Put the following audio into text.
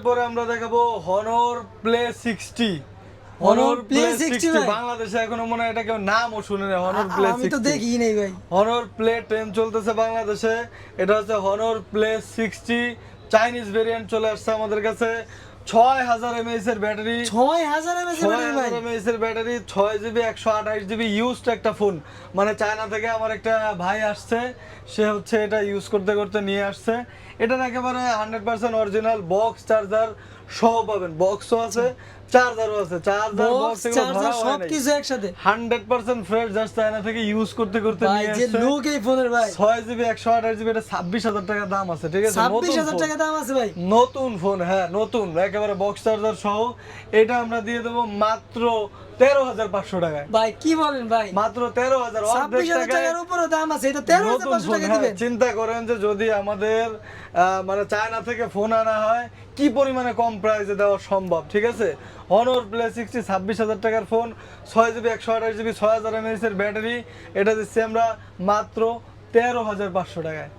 এরপরে আমরা দেখাবো Honor Play 60 Honor Play 60 ভাই। বাংলাদেশে এখনো মনে হয় এটা কেউ নামও শুনে না Honor Play 60 আমি তো দেখিই নাই ভাই। Honor Play 10 চলতেছে বাংলাদেশে। এটা হচ্ছে Honor Play 60 চাইনিজ ভেরিয়েন্ট চলে আসছে আমাদের কাছে। 6000 mAh এর ব্যাটারি, 6000 mAh ব্যাটারি ভাই। 6000 mAh এর ব্যাটারি, 6GB 128GB ইউজড একটা ফোন। মানে চায়না থেকে আমার একটা ভাই আসছে, সে হচ্ছে এটা ইউজ করতে করতে নিয়ে আসছে। এটা একেবারে 100% অরিজিনাল বক্স চার্জার সহ পাবেন। বক্সও আছে, চার্জারও আছে। চার্জার বক্স বক্স এগুলো চার্জার ধরা হয় নাই। সবকিছু একসাথে 100% ফ্রেশ, জাস্ট চায়না থেকে ইউজ করতে করতে ভাই। নিয়ে যে আসছে। লুক এই ফোনের ভাই, 6GB 128GB, এটা 26000 টাকা দাম আছে, ঠিক আছে? 26000 টাকা দাম আছে ভাই। নতুন ফোন, হ্যাঁ নতুন, একেবারে বক্স চার্জার সহ। এটা আমরা দিয়ে দেবো মাত্র 13500 টাকায়। ভাই কি বলেন ভাই, মাত্র 13000, অর্ধেক 26000 টাকায় টাকার উপরে দাম আছে, এটা নতুন 13500 ফোন। টাকা হ্যাঁ, দিবেন। চিন্তা করেন যে যদি আমাদের মানে চায়না থেকে ফোন আনা হয় কি পরিমাণে কম প্রাইসে দেওয়া সম্ভব, ঠিক আছে? Honor Play 60 26000 টাকার ফোন, 6GB 128GB 6000 mAh এর ব্যাটারি। এটা দিচ্ছি আমরা মাত্র 13500 টাকায়।